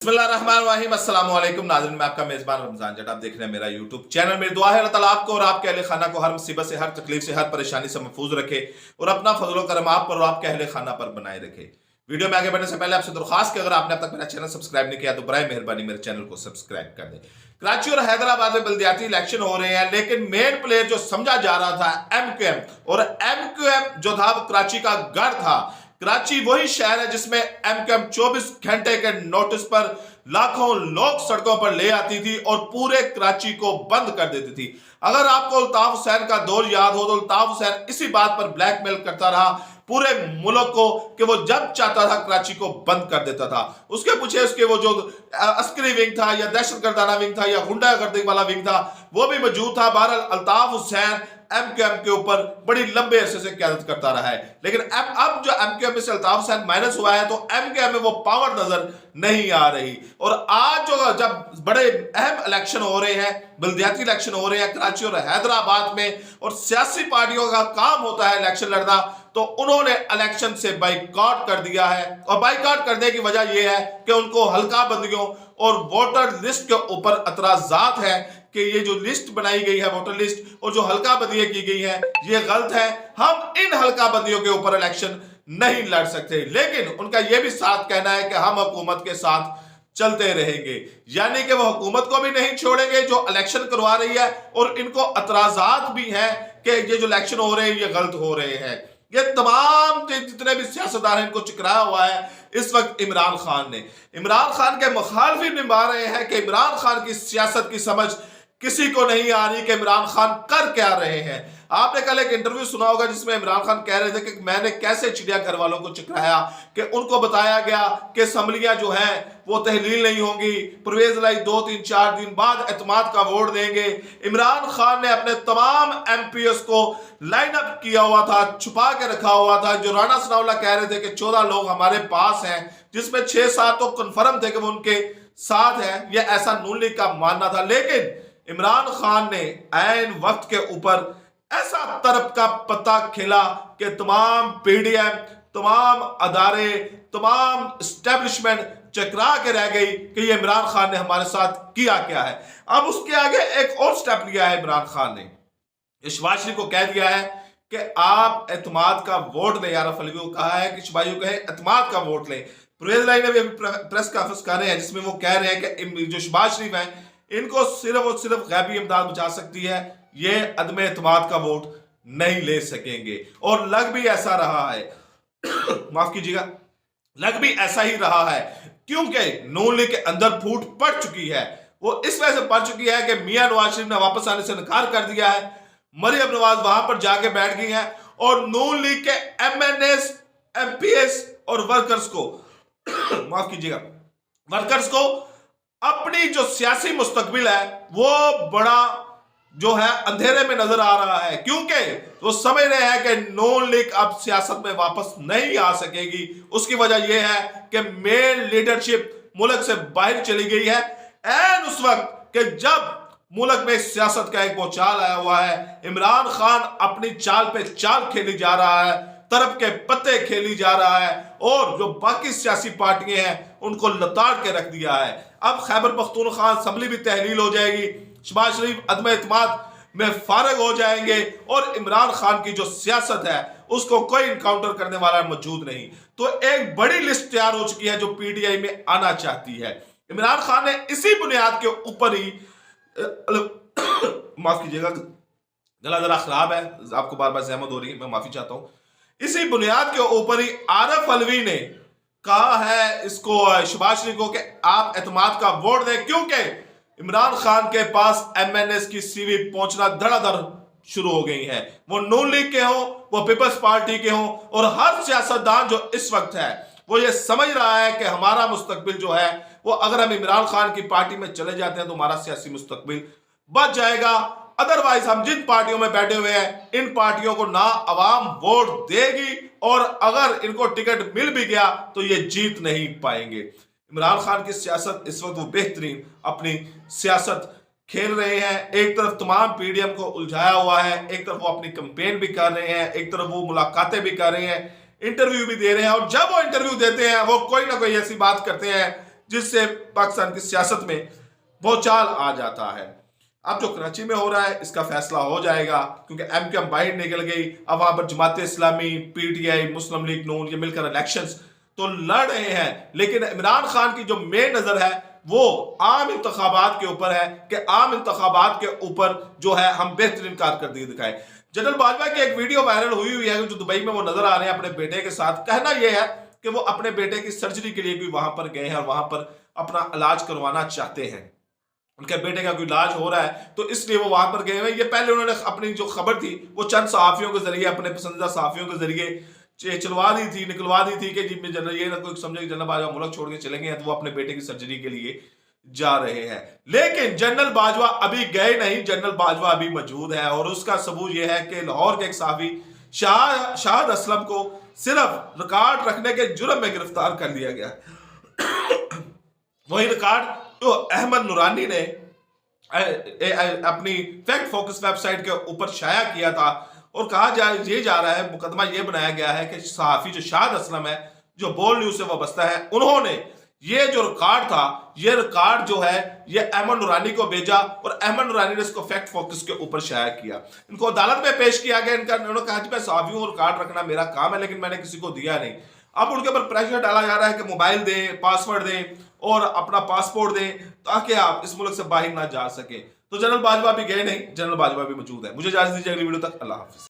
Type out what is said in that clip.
बिस्मिल्लाहिर्रहमानिर्रहीम। अस्सलाम वालेकुम नाज़रीन, मैं आपका मेज़बान रमज़ान जट। आप देख रहे हैं मेरा यूट्यूब चैनल। मेरी दुआ है अल्लाह ताला आपको और आपके अहले खाना को हर मुसीबत से, हर तकलीफ से, हर परेशानी से महफूज रखे और अपना फजल करम आप पर और आपके अहले खाना पर बनाए रखे। वीडियो में आगे बढ़ने से पहले आपसे दरख्वास्त कि अगर आपने अब तक मेरा चैनल सब्सक्राइब नहीं किया तो बराए मेहरबानी मेरे चैनल को सब्सक्राइब कर दें। कराची और हैदराबाद में बल्दियाती इलेक्शन हो रहे हैं, लेकिन मेन प्लेयर जो समझा जा रहा था एमक्यूएम, और एमक्यूएम जो था कराची का गढ़ था। कराची वही शहर है जिसमें एमक्यूएम 24 घंटे के नोटिस पर लाखों लोग सड़कों पर ले आती थी और पूरे कराची को बंद कर देती थी। अगर आपको अल्ताफ हुसैन का दौर याद हो तो अल्ताफ हुसैन इसी बात पर ब्लैकमेल करता रहा पूरे मुल्क को कि वो जब चाहता था कराची को बंद कर देता था। उसके पीछे उसके वो जो अस्करी विंग था या दहशतगर्दाना विंग था या गुंडागर्दी वाला विंग था वो भी मौजूद था। बहरहाल अल्ताफ हुसैन एमक्यूएम के ऊपर बड़ी लंबे अरसे से क़यादत करता रहा है, लेकिन अब जो एमक्यूएम में से अल्ताफ हुसैन माइनस हुआ है तो एमक्यूएम में वो पावर नजर नहीं आ रही। और आज जो जब बड़े अहम इलेक्शन हो रहे हैं, बल्दियाती इलेक्शन हो रहे हैं कराची और हैदराबाद में, और सियासी पार्टियों का काम होता है इलेक्शन लड़ना, तो उन्होंने इलेक्शन से बाइकआउट कर दिया है। और बाइकआउट करने की वजह यह है कि उनको हल्का बंदियों और वोटर लिस्ट के ऊपर एतराजात है कि ये जो लिस्ट बनाई गई है वोटर लिस्ट और जो हल्का बंदियां की गई है ये गलत है। हम इन हल्का बंदियों के ऊपर इलेक्शन नहीं लड़ सकते, लेकिन उनका यह भी साथ कहना है कि हम हुकूमत के साथ चलते रहेंगे, यानी कि वो हुकूमत को भी नहीं छोड़ेंगे जो इलेक्शन करवा रही है, और इनको एतराजात भी हैं कि ये जो इलेक्शन हो रहे हैं ये गलत हो रहे हैं। ये तमाम जितने भी सियासतदान हैं इनको चिकराया हुआ है इस वक्त इमरान खान ने। इमरान खान के मुखालफिन निभा रहे हैं कि इमरान खान की सियासत की समझ किसी को नहीं आ रही कि इमरान खान कर क्या रहे हैं। आपने कल एक इंटरव्यू सुना होगा जिसमें इमरान खान कह रहे थे कि मैंने कैसे चिड़ियाघर वालों को चिकराया, कि उनको बताया गया कि असम्बलियां जो है वो तहलील नहीं होंगी, परवेज लाई 2-3-4 दिन बाद एतमाद का वोट देंगे। इमरान खान ने अपने तमाम एमपीएस को लाइन अप किया हुआ था, छुपा के रखा हुआ था। जो राणा सनाउल्लाह कह रहे थे कि 14 लोग हमारे पास हैं, जिसमें 6-7 तो कन्फर्म थे कि वो उनके साथ हैं, यह ऐसा नून लीग का मानना था। लेकिन इमरान खान ने ऐन वक्त के ऊपर ऐसा तरफ का पता खेला कि तमाम पीडीएम, तमाम अदारे, तमाम एस्टेब्लिशमेंट चकरा के रह गई कि ये इमरान खान ने हमारे साथ किया क्या है। अब उसके आगे एक और स्टेप लिया है इमरान खान ने। शहबाज शरीफ को कह दिया है कि आप एतमाद का वोट लें। यार फलवी को कहा है कि शहबाज को कहे एतमाद का वोट लें। परवेज लाई ने भी प्रेस कॉन्फ्रेंस कर रहे हैं जिसमें वो कह रहे हैं कि जो शहबाज शरीफ हैं इनको सिर्फ और सिर्फ गैबी इमदाद बचा सकती है, ये अदम एतमाद का वोट नहीं ले सकेंगे। और लग भी ऐसा रहा है माफ कीजिएगा, लग भी ऐसा ही रहा है, क्योंकि नून लीग के अंदर फूट पड़ चुकी है। वो इस वजह से पड़ चुकी है कि मियां नवाज शरीफ ने वापस आने से इनकार कर दिया है, मरियम नवाज वहां पर जाके बैठ गई है, और नून लीग के एमएनएस, एमपीएस और वर्कर्स को माफ कीजिएगा, वर्कर्स को अपनी जो सियासी मुस्तकबिल है वो बड़ा जो है अंधेरे में नजर आ रहा है, क्योंकि वो समझ रहे हैं कि नून लीग अब सियासत में वापस नहीं आ सकेगी। उसकी वजह यह है कि मेन लीडरशिप मुल्क से बाहर चली गई है एंड उस वक्त कि जब मुल्क में सियासत का एक भूचाल आया हुआ है। इमरान खान अपनी चाल पे चाल खेली जा रहा है, तरफ के पत्ते खेली जा रहा है, और जो बाकी सियासी पार्टियां हैं उनको लताड़ के रख दिया है। अब खैबर पख्तूनख्वा असेंबली भी तहलील हो जाएगी, शहबाज शरीफ अदम एतमाद में फारग हो जाएंगे, और इमरान खान की जो सियासत है उसको कोई इनकाउंटर करने वाला मौजूद नहीं। तो एक बड़ी लिस्ट तैयार हो चुकी है जो पीटीआई में आना चाहती है। इमरान खान ने इसी बुनियाद के ऊपर ही माफ कीजिएगा, गला जरा खराब है, आपको बार बार जहमत हो रही है, मैं माफी चाहता हूं। इसी बुनियाद के ऊपर ही आरिफ अलवी ने कहा है इसको शहबाज शरीफ को कि आप एतमाद का वोट दें, क्योंकि इमरान खान के पास एमएनएस की सीवी पहुंचना धड़ाधड़ शुरू हो गई है। वो नून लीग के हों, वो पीपल्स पार्टी के हों, और हर सियासतदान जो इस वक्त है वो ये समझ रहा है कि हमारा मुस्तकबिल जो है वो अगर हम इमरान खान की पार्टी में चले जाते हैं तो हमारा सियासी मुस्तकबिल बच जाएगा। अदरवाइज हम जिन पार्टियों में बैठे हुए हैं इन पार्टियों को ना अवाम वोट देगी, और अगर इनको टिकट मिल भी गया तो ये जीत नहीं पाएंगे। इमरान खान की सियासत इस वक्त वो बेहतरीन अपनी सियासत खेल रहे हैं। एक तरफ तमाम पीडीएम को उलझाया हुआ है, एक तरफ वो अपनी कैंपेन भी कर रहे हैं, एक तरफ वो मुलाकातें भी कर रहे हैं, इंटरव्यू भी दे रहे हैं। और जब वो इंटरव्यू देते हैं वो कोई ना कोई ऐसी बात करते हैं جس سے پاکستان کی سیاست میں بھوچال آ جاتا ہے۔ اب جو کراچی میں ہو رہا ہے اس کا فیصلہ ہو جائے گا، کیونکہ ایم کیو ایم باہر نکل گئی، اب وہاں پر Jamaat Islami, P T I, Muslim league نون یہ مل کر الیکشنز تو لڑ رہے ہیں، لیکن عمران خان کی جو مین نظر ہے وہ عام انتخابات کے اوپر ہے کہ عام انتخابات کے اوپر جو ہے ہم بہترین کارکردگی دکھائیں۔ جنرل باجوہ کی ایک ویڈیو وائرل ہوئی ہے جو دبئی میں وہ نظر آ رہے ہیں اپنے بیٹے کے ساتھ، کہنا یہ ہے کہ وہ اپنے بیٹے کی سرجری کے لیے بھی وہاں پر گئے ہیں اور وہاں پر اپنا علاج کروانا چاہتے ہیں، ان کے بیٹے کا کوئی علاج ہو رہا ہے تو اس لیے وہ وہاں پر گئے ہوئے۔ یہ پہلے انہوں نے اپنی جو خبر تھی وہ چند صحافیوں کے ذریعے، اپنے پسندیدہ صحافیوں کے ذریعے چلوا دی تھی، نکلوا دی تھی کہ جی یہ نہ کوئی سمجھے کہ جنرل باجوہ ملک چھوڑ کے چلیں گے تو وہ اپنے بیٹے کی سرجری کے لیے جا رہے ہیں، لیکن جنرل باجوہ ابھی گئے نہیں، جنرل باجوہ ابھی موجود ہے، اور اس کا ثبوت یہ ہے کہ لاہور کے ایک صحافی شاہد اسلم کو صرف ریکارڈ رکھنے کے جرم میں گرفتار کر لیا گیا۔ وہی ریکارڈ جو احمد نورانی نے اپنی فیکٹ فوکس ویب سائٹ کے اوپر شائع کیا تھا، اور کہا جا رہا ہے، مقدمہ یہ بنایا گیا ہے کہ صحافی جو شاہد اسلم ہے جو بول نیوز سے وابستہ ہے، انہوں نے یہ جو ریکارڈ تھا، یہ ریکارڈ جو ہے یہ احمد نورانی کو بھیجا اور احمد نورانی نے اس کو فیکٹ فوکس کے اوپر شائع کیا۔ ان کو عدالت میں پیش کیا گیا، انہوں نے کہا کہ میں صحافیوں کو ریکارڈ رکھنا میرا کام ہے لیکن میں نے کسی کو دیا نہیں۔ اب ان کے اوپر پریشر ڈالا جا رہا ہے کہ موبائل دیں، پاسورڈ دیں اور اپنا پاسپورٹ دیں تاکہ آپ اس ملک سے باہر نہ جا سکیں۔ تو جنرل باجوہ بھی گئے نہیں، جنرل باجوہ بھی موجود ہے۔ مجھے اجازت دیجیے اگلی ویڈیو تک، اللہ حافظ۔